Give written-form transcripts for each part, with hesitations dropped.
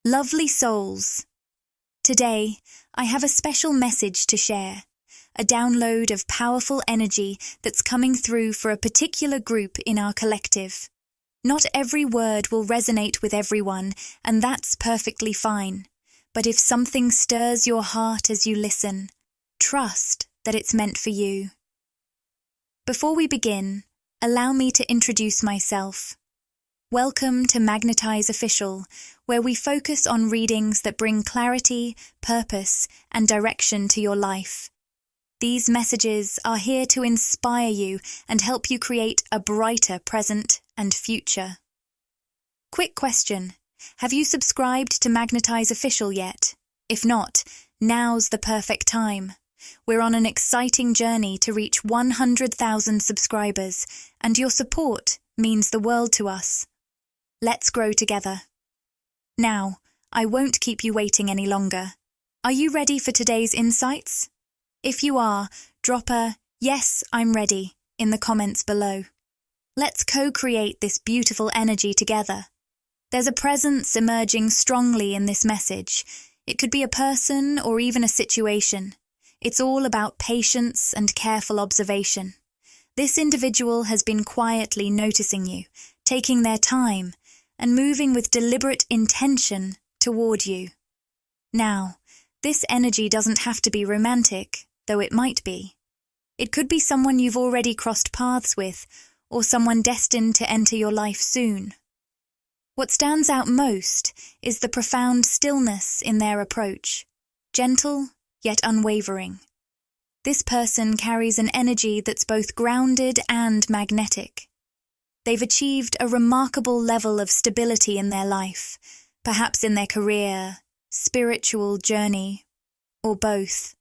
Lovely souls, today I have a special message to share, a download of powerful energy that's coming through for a particular group in our collective. Not every word will resonate with everyone, and that's perfectly fine. But if something stirs your heart as you listen, trust that it's meant for you. Before we begin, allow me to introduce myself. Welcome to Magnetize Official, where we focus on readings that bring clarity, purpose, and direction to your life. These messages are here to inspire you and help you create a brighter present and future. Quick question: have you subscribed to Magnetize Official yet? If not, now's the perfect time. We're on an exciting journey to reach 100,000 subscribers, and your support means the world to us. Let's grow together. Now, I won't keep you waiting any longer. Are you ready for today's insights? If you are, drop a "Yes, I'm ready" in the comments below. Let's co-create this beautiful energy together. There's a presence emerging strongly in this message. It could be a person or even a situation. It's all about patience and careful observation. This individual has been quietly noticing you, taking their time, and moving with deliberate intention toward you. Now, this energy doesn't have to be romantic, though it might be. It could be someone you've already crossed paths with, or someone destined to enter your life soon. What stands out most is the profound stillness in their approach, gentle yet unwavering. This person carries an energy that's both grounded and magnetic. They've achieved a remarkable level of stability in their life, perhaps in their career, spiritual journey, or both.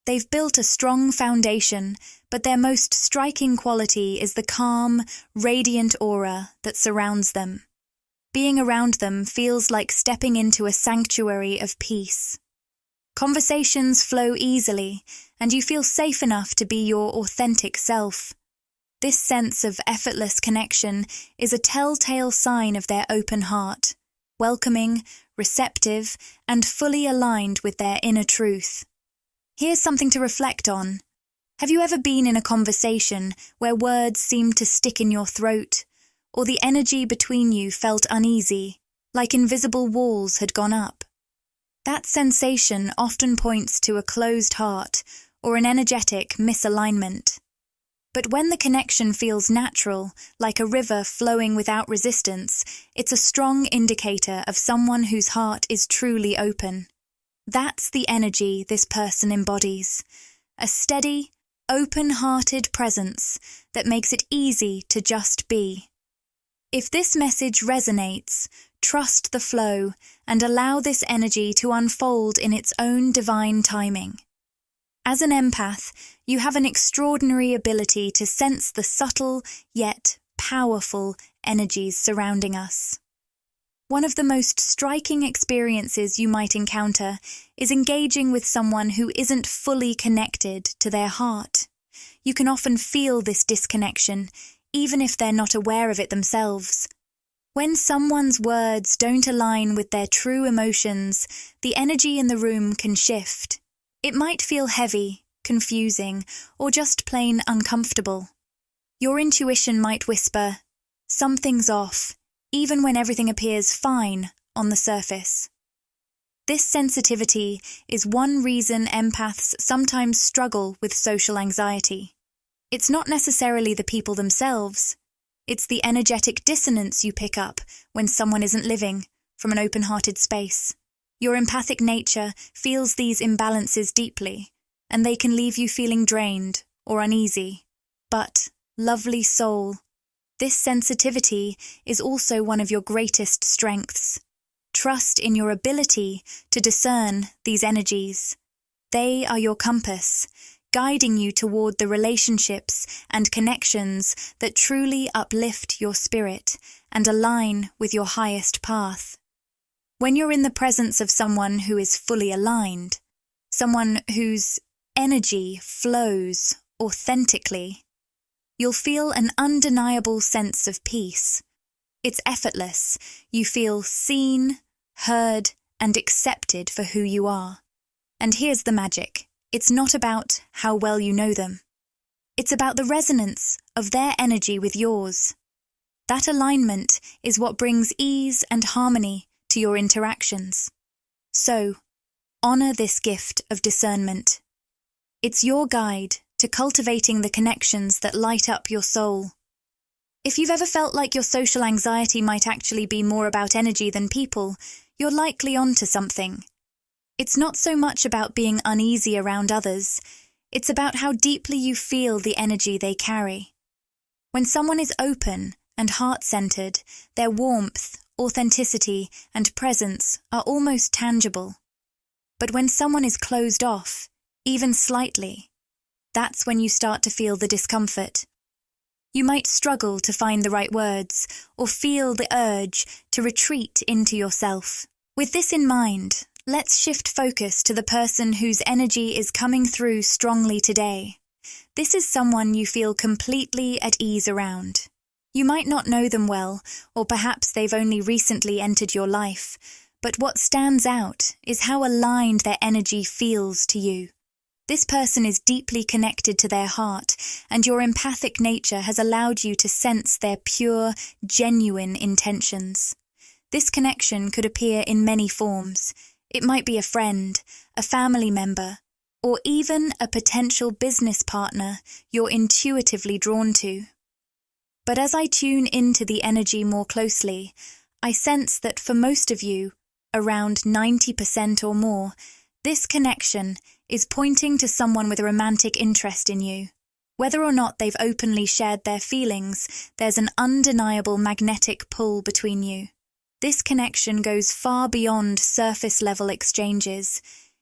They've built a strong foundation, but their most striking quality is the calm, radiant aura that surrounds them. Being around them feels like stepping into a sanctuary of peace. Conversations flow easily, and you feel safe enough to be your authentic self. This sense of effortless connection is a telltale sign of their open heart, welcoming, receptive, and fully aligned with their inner truth. Here's something to reflect on. Have you ever been in a conversation where words seemed to stick in your throat, or the energy between you felt uneasy, like invisible walls had gone up? That sensation often points to a closed heart or an energetic misalignment. But when the connection feels natural, like a river flowing without resistance, it's a strong indicator of someone whose heart is truly open. That's the energy this person embodies, a steady, open-hearted presence that makes it easy to just be. If this message resonates, trust the flow and allow this energy to unfold in its own divine timing. As an empath, you have an extraordinary ability to sense the subtle yet powerful energies surrounding us. One of the most striking experiences you might encounter is engaging with someone who isn't fully connected to their heart. You can often feel this disconnection, even if they're not aware of it themselves. When someone's words don't align with their true emotions, the energy in the room can shift. It might feel heavy, confusing, or just plain uncomfortable. Your intuition might whisper, "Something's off," even when everything appears fine on the surface. This sensitivity is one reason empaths sometimes struggle with social anxiety. It's not necessarily the people themselves. It's the energetic dissonance you pick up when someone isn't living from an open-hearted space. Your empathic nature feels these imbalances deeply, and they can leave you feeling drained or uneasy. But, lovely soul, this sensitivity is also one of your greatest strengths. Trust in your ability to discern these energies. They are your compass, guiding you toward the relationships and connections that truly uplift your spirit and align with your highest path. When you're in the presence of someone who is fully aligned, someone whose energy flows authentically, you'll feel an undeniable sense of peace. It's effortless. You feel seen, heard, and accepted for who you are. And here's the magic. It's not about how well you know them. It's about the resonance of their energy with yours. That alignment is what brings ease and harmony to your interactions. So, honor this gift of discernment. It's your guide to cultivating the connections that light up your soul. If you've ever felt like your social anxiety might actually be more about energy than people, you're likely onto something. It's not so much about being uneasy around others, it's about how deeply you feel the energy they carry. When someone is open and heart-centered, their warmth, authenticity, and presence are almost tangible. But when someone is closed off, even slightly, that's when you start to feel the discomfort. You might struggle to find the right words, or feel the urge to retreat into yourself. With this in mind, let's shift focus to the person whose energy is coming through strongly today. This is someone you feel completely at ease around. You might not know them well, or perhaps they've only recently entered your life, but what stands out is how aligned their energy feels to you. This person is deeply connected to their heart, and your empathic nature has allowed you to sense their pure, genuine intentions. This connection could appear in many forms. It might be a friend, a family member, or even a potential business partner you're intuitively drawn to. But as I tune into the energy more closely, I sense that for most of you, around 90% or more, this connection is pointing to someone with a romantic interest in you. Whether or not they've openly shared their feelings, there's an undeniable magnetic pull between you. This connection goes far beyond surface-level exchanges.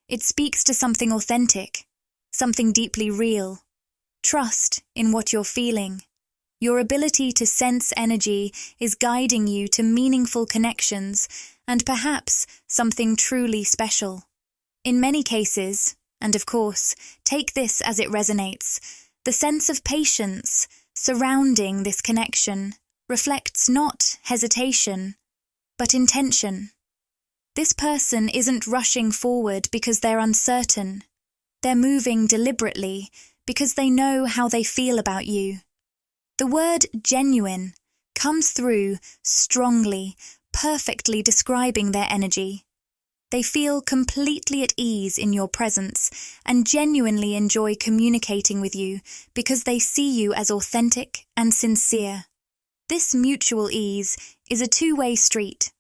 It speaks to something authentic, something deeply real. Trust in what you're feeling. Your ability to sense energy is guiding you to meaningful connections and perhaps something truly special. In many cases, and of course, take this as it resonates, the sense of patience surrounding this connection reflects not hesitation, but intention. This person isn't rushing forward because they're uncertain. They're moving deliberately because they know how they feel about you. The word genuine comes through strongly, perfectly describing their energy. They feel completely at ease in your presence and genuinely enjoy communicating with you because they see you as authentic and sincere. This mutual ease is a two-way street.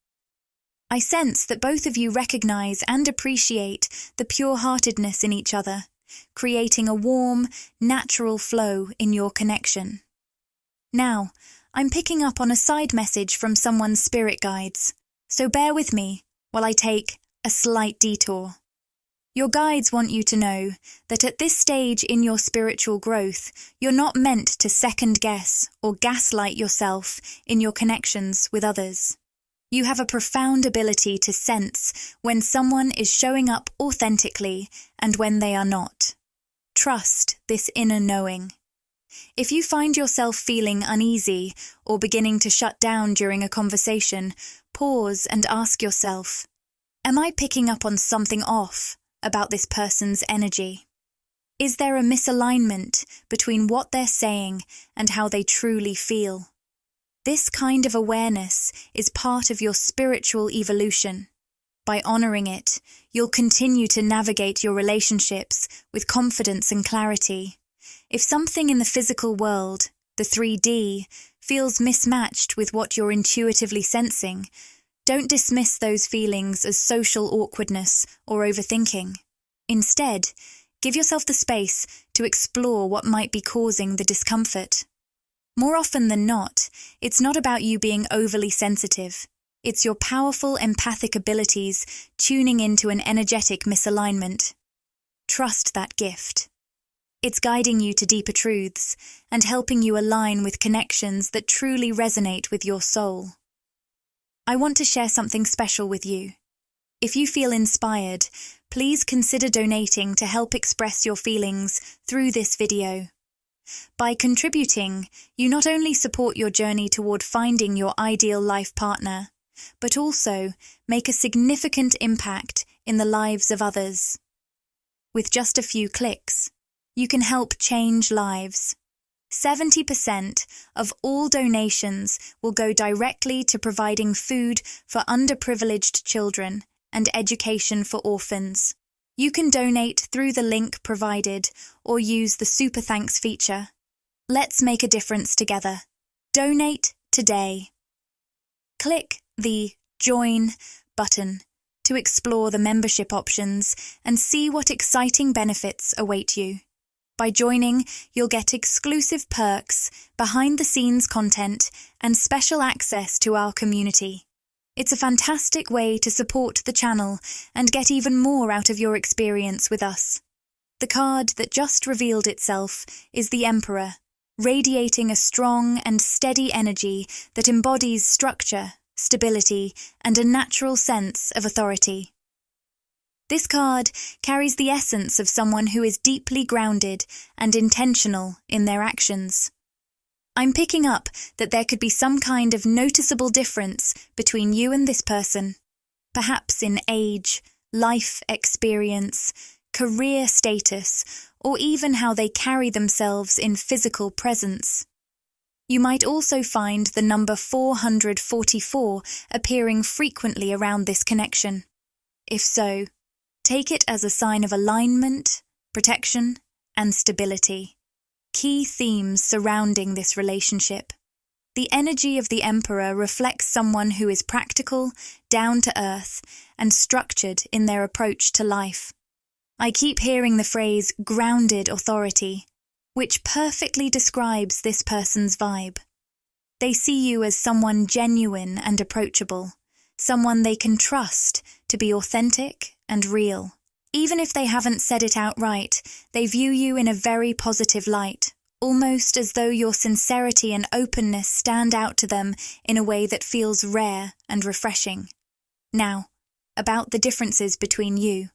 I sense that both of you recognize and appreciate the pure-heartedness in each other, creating a warm, natural flow in your connection. Now, I'm picking up on a side message from someone's spirit guides, so bear with me while I take a slight detour. Your guides want you to know that at this stage in your spiritual growth, you're not meant to second-guess or gaslight yourself in your connections with others. You have a profound ability to sense when someone is showing up authentically and when they are not. Trust this inner knowing. If you find yourself feeling uneasy or beginning to shut down during a conversation, pause and ask yourself, am I picking up on something off about this person's energy? Is there a misalignment between what they're saying and how they truly feel? This kind of awareness is part of your spiritual evolution. By honoring it, you'll continue to navigate your relationships with confidence and clarity. If something in the physical world, the 3D, feels mismatched with what you're intuitively sensing, don't dismiss those feelings as social awkwardness or overthinking. Instead, give yourself the space to explore what might be causing the discomfort. More often than not, it's not about you being overly sensitive. It's your powerful empathic abilities tuning into an energetic misalignment. Trust that gift. It's guiding you to deeper truths and helping you align with connections that truly resonate with your soul. I want to share something special with you. If you feel inspired, please consider donating to help express your feelings through this video. By contributing, you not only support your journey toward finding your ideal life partner, but also make a significant impact in the lives of others. With just a few clicks, you can help change lives. 70% of all donations will go directly to providing food for underprivileged children and education for orphans. You can donate through the link provided or use the Super Thanks feature. Let's make a difference together. Donate today. Click the Join button to explore the membership options and see what exciting benefits await you. By joining, you'll get exclusive perks, behind-the-scenes content, and special access to our community. It's a fantastic way to support the channel and get even more out of your experience with us. The card that just revealed itself is the Emperor, radiating a strong and steady energy that embodies structure, stability, and a natural sense of authority. This card carries the essence of someone who is deeply grounded and intentional in their actions. I'm picking up that there could be some kind of noticeable difference between you and this person, perhaps in age, life experience, career status, or even how they carry themselves in physical presence. You might also find the number 444 appearing frequently around this connection. If so, take it as a sign of alignment, protection, and stability. Key themes surrounding this relationship. The energy of the Emperor reflects someone who is practical, down to earth, and structured in their approach to life. I keep hearing the phrase grounded authority, which perfectly describes this person's vibe. They see you as someone genuine and approachable, someone they can trust to be authentic and real. Even if they haven't said it outright, they view you in a very positive light, almost as though your sincerity and openness stand out to them in a way that feels rare and refreshing. Now, about the differences between you.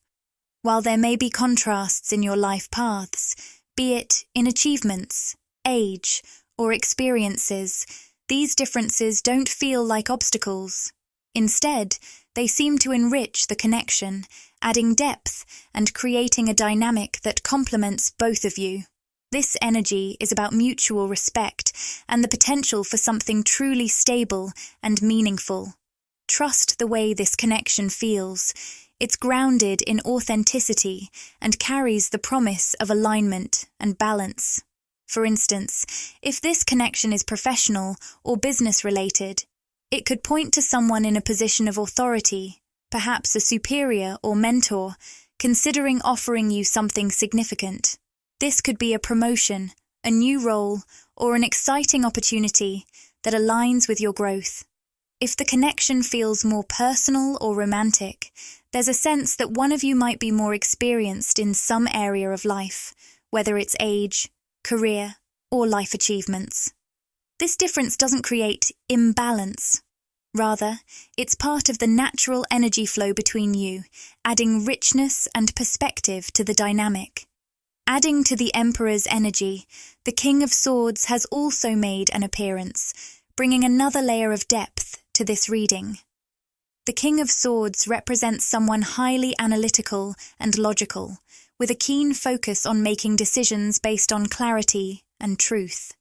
While there may be contrasts in your life paths, be it in achievements, age, or experiences, these differences don't feel like obstacles. Instead, they seem to enrich the connection, adding depth and creating a dynamic that complements both of you. This energy is about mutual respect and the potential for something truly stable and meaningful. Trust the way this connection feels. It's grounded in authenticity and carries the promise of alignment and balance. For instance, if this connection is professional or business-related, it could point to someone in a position of authority, perhaps a superior or mentor, considering offering you something significant. This could be a promotion, a new role, or an exciting opportunity that aligns with your growth. If the connection feels more personal or romantic, there's a sense that one of you might be more experienced in some area of life, whether it's age, career, or life achievements. This difference doesn't create imbalance. Rather, it's part of the natural energy flow between you, adding richness and perspective to the dynamic. Adding to the Emperor's energy, the King of Swords has also made an appearance, bringing another layer of depth to this reading. The King of Swords represents someone highly analytical and logical, with a keen focus on making decisions based on clarity and truth.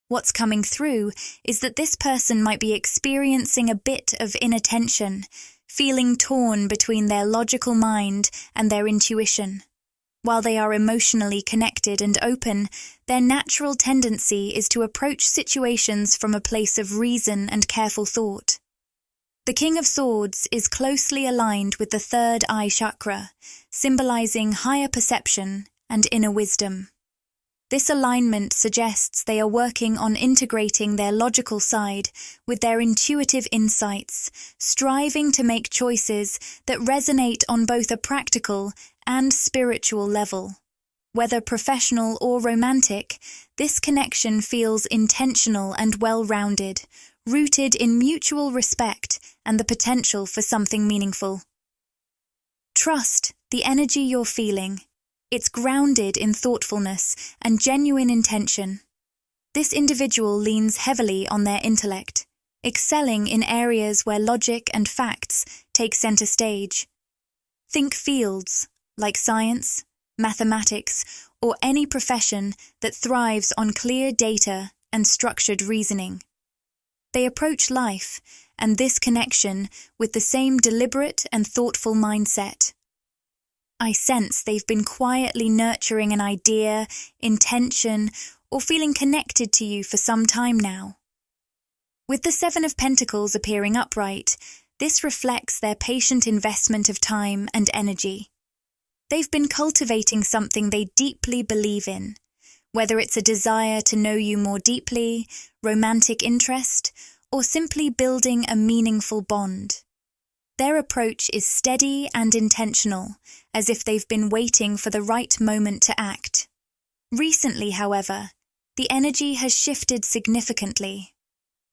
What's coming through is that this person might be experiencing a bit of inattention, feeling torn between their logical mind and their intuition. While they are emotionally connected and open, their natural tendency is to approach situations from a place of reason and careful thought. The King of Swords is closely aligned with the third eye chakra, symbolizing higher perception and inner wisdom. This alignment suggests they are working on integrating their logical side with their intuitive insights, striving to make choices that resonate on both a practical and spiritual level. Whether professional or romantic, this connection feels intentional and well-rounded, rooted in mutual respect and the potential for something meaningful. Trust the energy you're feeling. It's grounded in thoughtfulness and genuine intention. This individual leans heavily on their intellect, excelling in areas where logic and facts take center stage. Think fields like science, mathematics, or any profession that thrives on clear data and structured reasoning. They approach life and this connection with the same deliberate and thoughtful mindset. I sense they've been quietly nurturing an idea, intention, or feeling connected to you for some time now. With the Seven of Pentacles appearing upright, this reflects their patient investment of time and energy. They've been cultivating something they deeply believe in, whether it's a desire to know you more deeply, romantic interest, or simply building a meaningful bond. Their approach is steady and intentional, as if they've been waiting for the right moment to act. Recently, however, the energy has shifted significantly.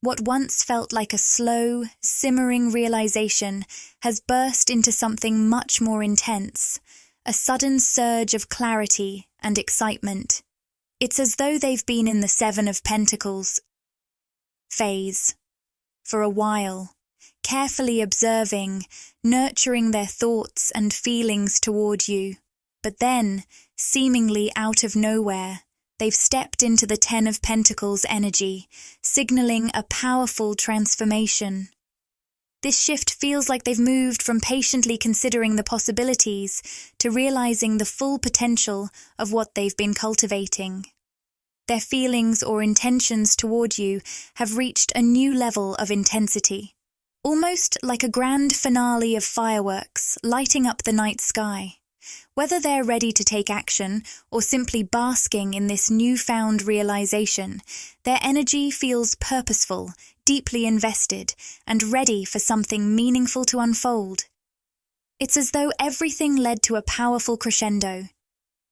What once felt like a slow, simmering realization has burst into something much more intense, a sudden surge of clarity and excitement. It's as though they've been in the Seven of Pentacles phase for a while, carefully observing, nurturing their thoughts and feelings toward you. But then, seemingly out of nowhere, they've stepped into the Ten of Pentacles energy, signaling a powerful transformation. This shift feels like they've moved from patiently considering the possibilities to realizing the full potential of what they've been cultivating. Their feelings or intentions toward you have reached a new level of intensity, almost like a grand finale of fireworks lighting up the night sky. Whether they're ready to take action or simply basking in this newfound realization, their energy feels purposeful, deeply invested, and ready for something meaningful to unfold. It's as though everything led to a powerful crescendo,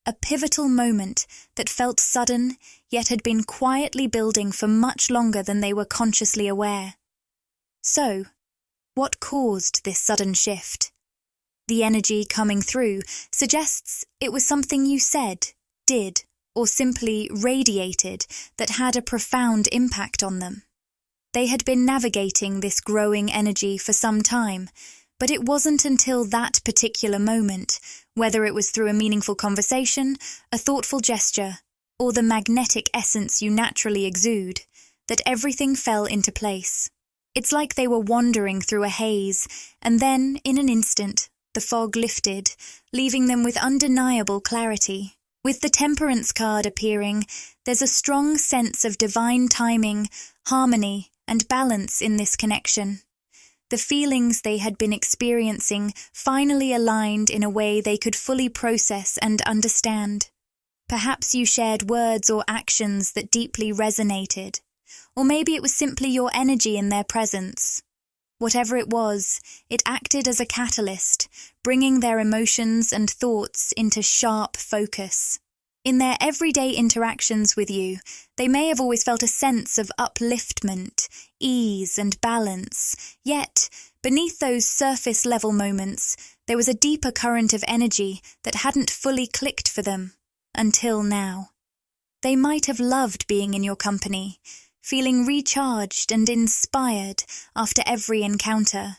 a pivotal moment that felt sudden, yet had been quietly building for much longer than they were consciously aware. So, what caused this sudden shift? The energy coming through suggests it was something you said, did, or simply radiated that had a profound impact on them. They had been navigating this growing energy for some time, but it wasn't until that particular moment, whether it was through a meaningful conversation, a thoughtful gesture, or the magnetic essence you naturally exude, that everything fell into place. It's like they were wandering through a haze, and then, in an instant, the fog lifted, leaving them with undeniable clarity. With the Temperance card appearing, there's a strong sense of divine timing, harmony, and balance in this connection. The feelings they had been experiencing finally aligned in a way they could fully process and understand. Perhaps you shared words or actions that deeply resonated, or maybe it was simply your energy in their presence. Whatever it was, it acted as a catalyst, bringing their emotions and thoughts into sharp focus. In their everyday interactions with you, they may have always felt a sense of upliftment, ease, and balance, yet, beneath those surface-level moments, there was a deeper current of energy that hadn't fully clicked for them, until now. They might have loved being in your company, feeling recharged and inspired after every encounter.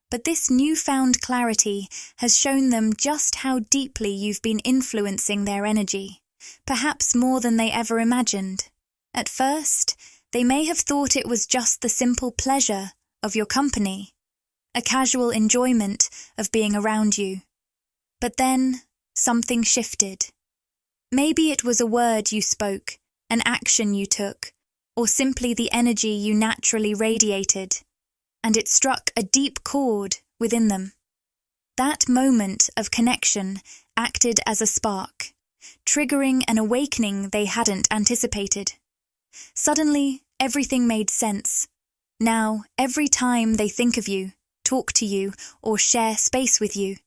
But this newfound clarity has shown them just how deeply you've been influencing their energy, perhaps more than they ever imagined. At first, they may have thought it was just the simple pleasure of your company, a casual enjoyment of being around you. But then, something shifted. Maybe it was a word you spoke, an action you took, or simply the energy you naturally radiated, and it struck a deep chord within them. That moment of connection acted as a spark, triggering an awakening they hadn't anticipated. Suddenly, everything made sense. Now, every time they think of you, talk to you, or share space with you,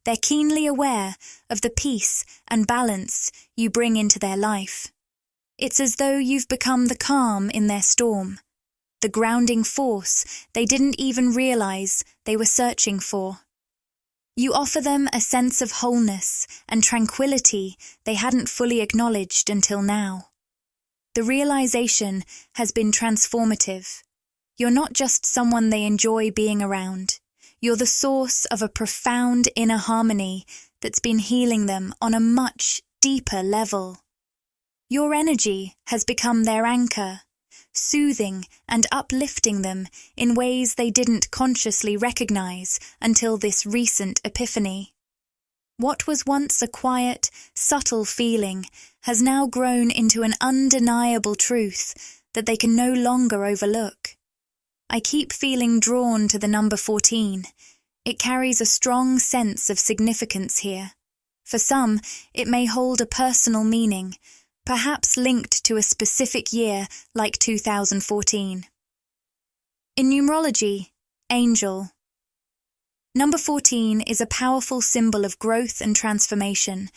they're keenly aware of the peace and balance you bring into their life. It's as though you've become the calm in their storm, the grounding force they didn't even realize they were searching for. You offer them a sense of wholeness and tranquility they hadn't fully acknowledged until now. The realization has been transformative. You're not just someone they enjoy being around. You're the source of a profound inner harmony that's been healing them on a much deeper level. Your energy has become their anchor, soothing and uplifting them in ways they didn't consciously recognize until this recent epiphany. What was once a quiet, subtle feeling has now grown into an undeniable truth that they can no longer overlook. I keep feeling drawn to the number 14. It carries a strong sense of significance here. For some, it may hold a personal meaning, perhaps linked to a specific year like 2014. In numerology, angel. Number 14 is a powerful symbol of growth and transformation,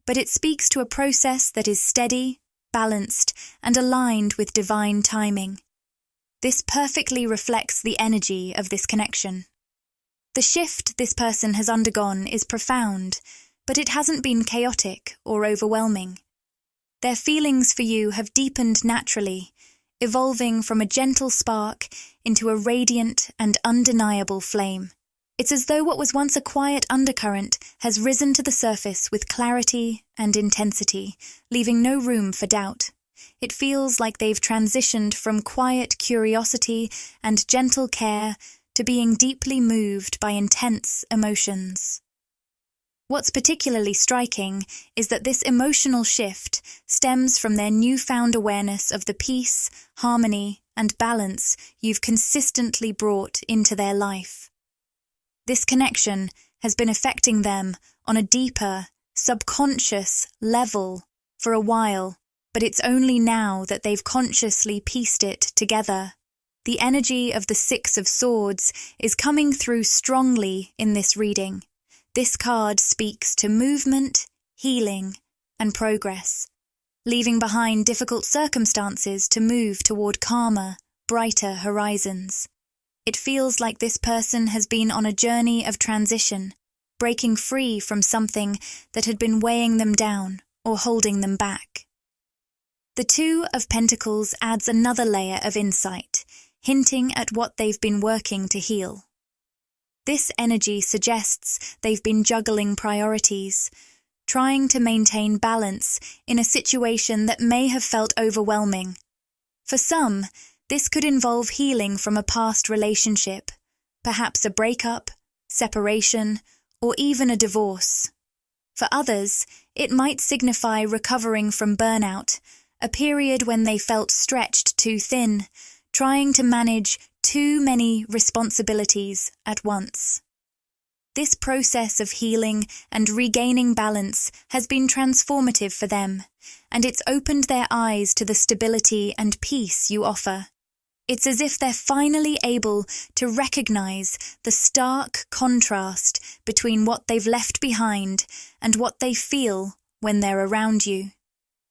but it speaks to a process that is steady, balanced, and aligned with divine timing. This perfectly reflects the energy of this connection. The shift this person has undergone is profound, but it hasn't been chaotic or overwhelming. Their feelings for you have deepened naturally, evolving from a gentle spark into a radiant and undeniable flame. It's as though what was once a quiet undercurrent has risen to the surface with clarity and intensity, leaving no room for doubt. It feels like they've transitioned from quiet curiosity and gentle care to being deeply moved by intense emotions. What's particularly striking is that this emotional shift stems from their newfound awareness of the peace, harmony, and balance you've consistently brought into their life. This connection has been affecting them on a deeper, subconscious level for a while, but it's only now that they've consciously pieced it together. The energy of the Six of Swords is coming through strongly in this reading. This card speaks to movement, healing, and progress, leaving behind difficult circumstances to move toward calmer, brighter horizons. It feels like this person has been on a journey of transition, breaking free from something that had been weighing them down or holding them back. The Two of Pentacles adds another layer of insight, hinting at what they've been working to heal. This energy suggests they've been juggling priorities, trying to maintain balance in a situation that may have felt overwhelming. For some, this could involve healing from a past relationship, perhaps a breakup, separation, or even a divorce. For others, it might signify recovering from burnout, a period when they felt stretched too thin, trying to manage too many responsibilities at once. This process of healing and regaining balance has been transformative for them, and it's opened their eyes to the stability and peace you offer. It's as if they're finally able to recognize the stark contrast between what they've left behind and what they feel when they're around you.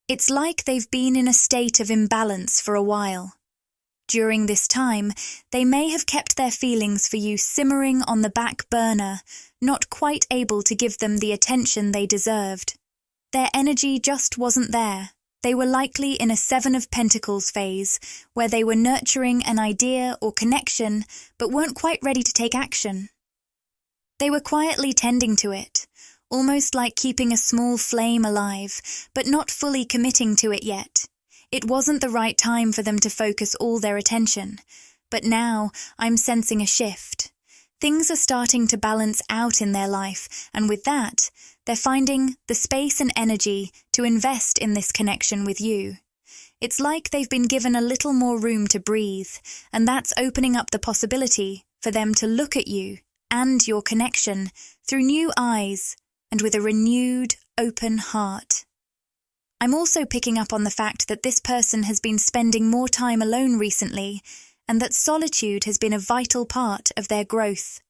It's like they've been in a state of imbalance for a while. During this time, they may have kept their feelings for you simmering on the back burner, not quite able to give them the attention they deserved. Their energy just wasn't there. They were likely in a Seven of Pentacles phase, where they were nurturing an idea or connection, but weren't quite ready to take action. They were quietly tending to it, almost like keeping a small flame alive, but not fully committing to it yet. It wasn't the right time for them to focus all their attention, but now I'm sensing a shift. Things are starting to balance out in their life, and with that, they're finding the space and energy to invest in this connection with you. It's like they've been given a little more room to breathe, and that's opening up the possibility for them to look at you and your connection through new eyes and with a renewed, open heart. I'm also picking up on the fact that this person has been spending more time alone recently, and that solitude has been a vital part of their growth.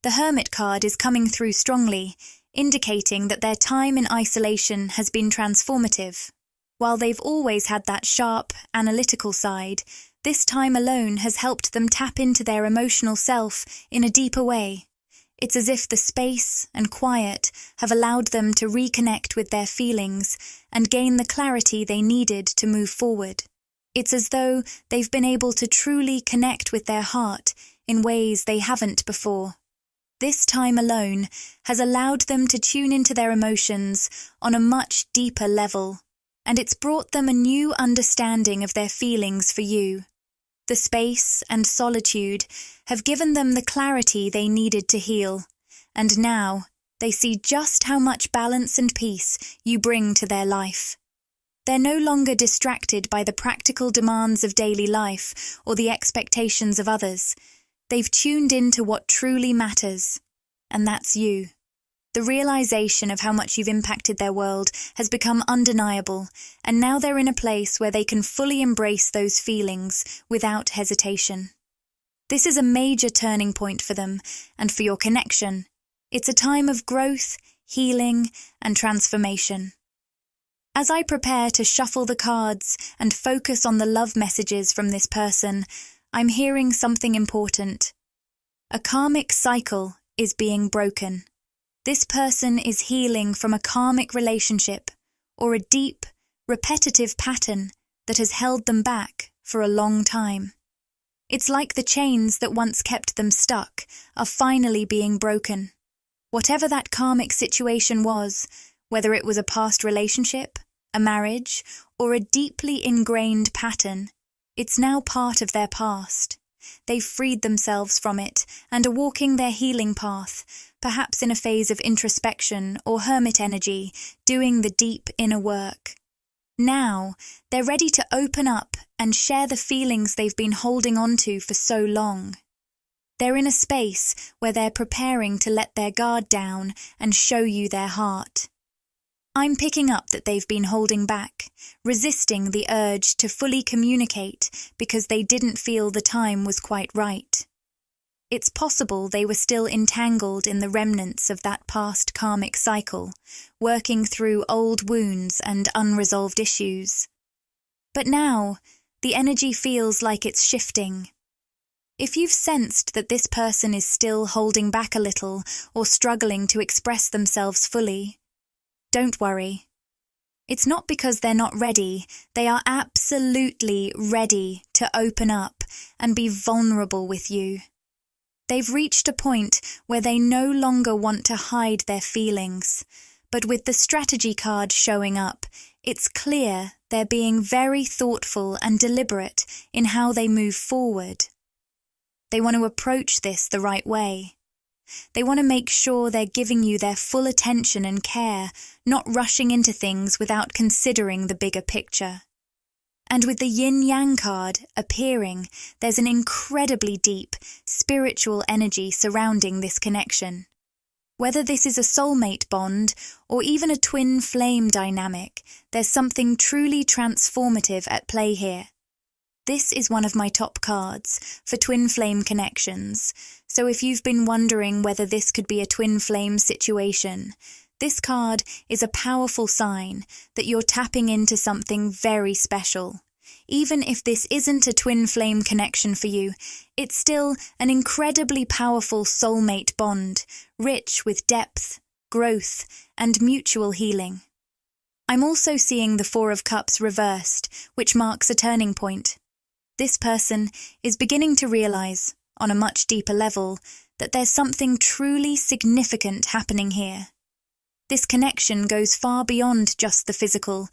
The Hermit card is coming through strongly, indicating that their time in isolation has been transformative. While they've always had that sharp, analytical side, this time alone has helped them tap into their emotional self in a deeper way. It's as if the space and quiet have allowed them to reconnect with their feelings and gain the clarity they needed to move forward. It's as though they've been able to truly connect with their heart in ways they haven't before. This time alone has allowed them to tune into their emotions on a much deeper level, and it's brought them a new understanding of their feelings for you. The space and solitude have given them the clarity they needed to heal, and now they see just how much balance and peace you bring to their life. They're no longer distracted by the practical demands of daily life or the expectations of others. They've tuned into what truly matters, and that's you. The realization of how much you've impacted their world has become undeniable, and now they're in a place where they can fully embrace those feelings without hesitation. This is a major turning point for them and for your connection. It's a time of growth, healing, and transformation. As I prepare to shuffle the cards and focus on the love messages from this person, I'm hearing something important. A karmic cycle is being broken. This person is healing from a karmic relationship or a deep, repetitive pattern that has held them back for a long time. It's like the chains that once kept them stuck are finally being broken. Whatever that karmic situation was, whether it was a past relationship, a marriage, or a deeply ingrained pattern, it's now part of their past. They've freed themselves from it and are walking their healing path, perhaps in a phase of introspection or hermit energy, doing the deep inner work. Now, they're ready to open up and share the feelings they've been holding on to for so long. They're in a space where they're preparing to let their guard down and show you their heart. I'm picking up that they've been holding back, resisting the urge to fully communicate because they didn't feel the time was quite right. It's possible they were still entangled in the remnants of that past karmic cycle, working through old wounds and unresolved issues. But now, the energy feels like it's shifting. If you've sensed that this person is still holding back a little or struggling to express themselves fully, don't worry. It's not because they're not ready. They are absolutely ready to open up and be vulnerable with you. They've reached a point where they no longer want to hide their feelings, but with the strategy card showing up, it's clear they're being very thoughtful and deliberate in how they move forward. They want to approach this the right way. They want to make sure they're giving you their full attention and care, not rushing into things without considering the bigger picture. And with the yin-yang card appearing, there's an incredibly deep, spiritual energy surrounding this connection. Whether this is a soulmate bond or even a twin flame dynamic, there's something truly transformative at play here. This is one of my top cards for twin flame connections, so if you've been wondering whether this could be a twin flame situation, this card is a powerful sign that you're tapping into something very special. Even if this isn't a twin flame connection for you, it's still an incredibly powerful soulmate bond, rich with depth, growth, and mutual healing. I'm also seeing the Four of Cups reversed, which marks a turning point. This person is beginning to realize, on a much deeper level, that there's something truly significant happening here. This connection goes far beyond just the physical.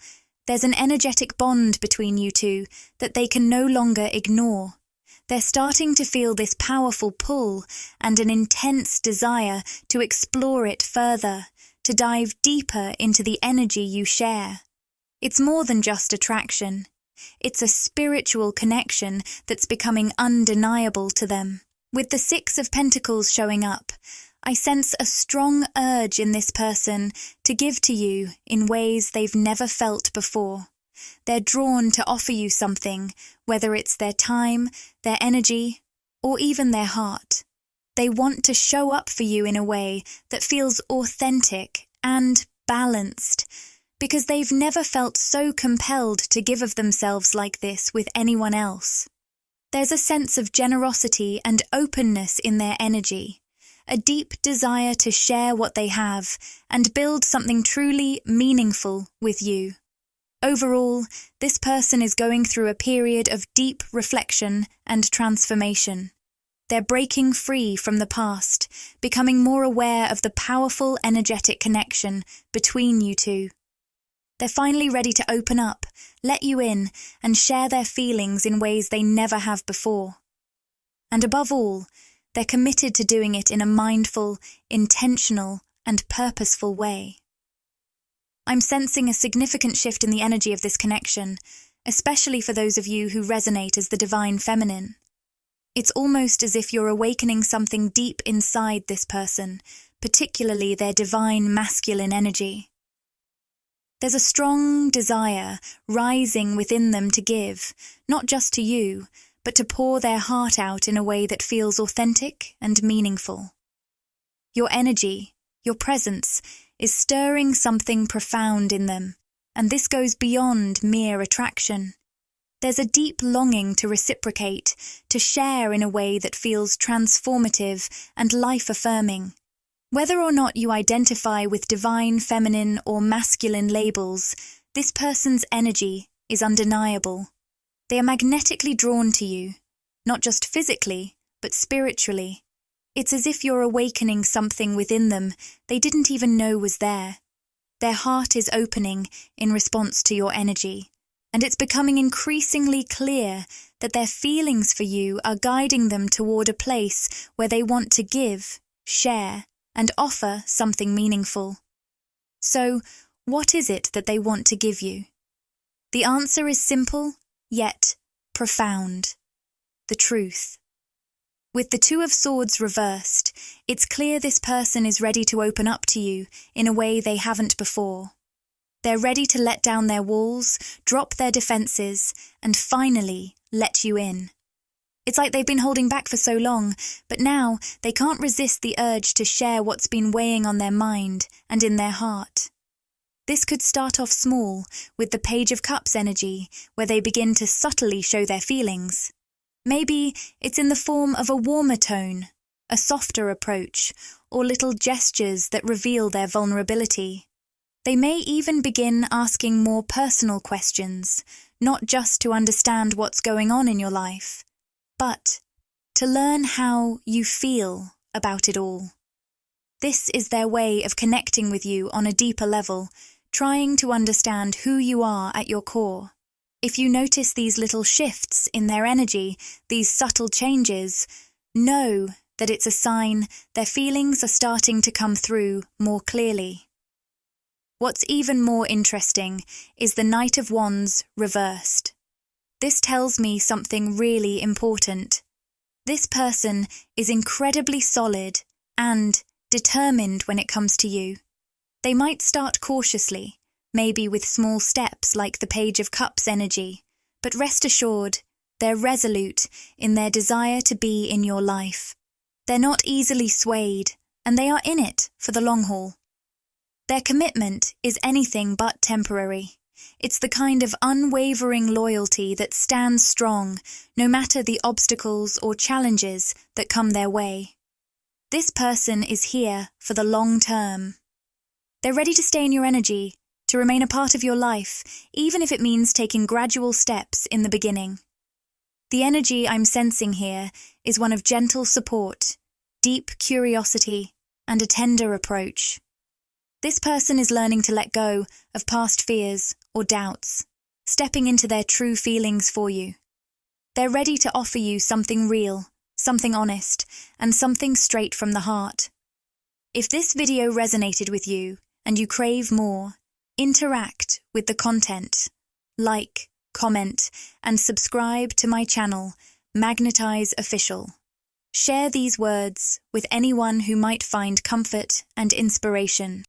There's an energetic bond between you two that they can no longer ignore. They're starting to feel this powerful pull and an intense desire to explore it further, to dive deeper into the energy you share. It's more than just attraction. It's a spiritual connection that's becoming undeniable to them. With the Six of Pentacles showing up, I sense a strong urge in this person to give to you in ways they've never felt before. They're drawn to offer you something, whether it's their time, their energy, or even their heart. They want to show up for you in a way that feels authentic and balanced, because they've never felt so compelled to give of themselves like this with anyone else. There's a sense of generosity and openness in their energy, a deep desire to share what they have and build something truly meaningful with you. Overall, this person is going through a period of deep reflection and transformation. They're breaking free from the past, becoming more aware of the powerful energetic connection between you two. They're finally ready to open up, let you in, and share their feelings in ways they never have before. And above all, they're committed to doing it in a mindful, intentional, and purposeful way. I'm sensing a significant shift in the energy of this connection, especially for those of you who resonate as the divine feminine. It's almost as if you're awakening something deep inside this person, particularly their divine masculine energy. There's a strong desire rising within them to give, not just to you, but to pour their heart out in a way that feels authentic and meaningful. Your energy, your presence, is stirring something profound in them, and this goes beyond mere attraction. There's a deep longing to reciprocate, to share in a way that feels transformative and life-affirming. Whether or not you identify with divine feminine or masculine labels, this person's energy is undeniable. They are magnetically drawn to you, not just physically, but spiritually. It's as if you're awakening something within them they didn't even know was there. Their heart is opening in response to your energy, and it's becoming increasingly clear that their feelings for you are guiding them toward a place where they want to give, share, and offer something meaningful. So, what is it that they want to give you? The answer is simple, yet profound. The truth. With the Two of Swords reversed, it's clear this person is ready to open up to you in a way they haven't before. They're ready to let down their walls, drop their defenses, and finally let you in. It's like they've been holding back for so long, but now they can't resist the urge to share what's been weighing on their mind and in their heart. This could start off small, with the Page of Cups energy, where they begin to subtly show their feelings. Maybe it's in the form of a warmer tone, a softer approach, or little gestures that reveal their vulnerability. They may even begin asking more personal questions, not just to understand what's going on in your life, but to learn how you feel about it all. This is their way of connecting with you on a deeper level, trying to understand who you are at your core. If you notice these little shifts in their energy, these subtle changes, know that it's a sign their feelings are starting to come through more clearly. What's even more interesting is the Knight of Wands reversed. This tells me something really important. This person is incredibly solid and determined when it comes to you. They might start cautiously, maybe with small steps like the Page of Cups energy, but rest assured, they're resolute in their desire to be in your life. They're not easily swayed, and they are in it for the long haul. Their commitment is anything but temporary. It's the kind of unwavering loyalty that stands strong, no matter the obstacles or challenges that come their way. This person is here for the long term. They're ready to stay in your energy, to remain a part of your life, even if it means taking gradual steps in the beginning. The energy I'm sensing here is one of gentle support, deep curiosity, and a tender approach. This person is learning to let go of past fears or doubts, stepping into their true feelings for you. They're ready to offer you something real, something honest, and something straight from the heart. If this video resonated with you and you crave more, interact with the content. Like, comment, and subscribe to my channel, Magnetize Official. Share these words with anyone who might find comfort and inspiration.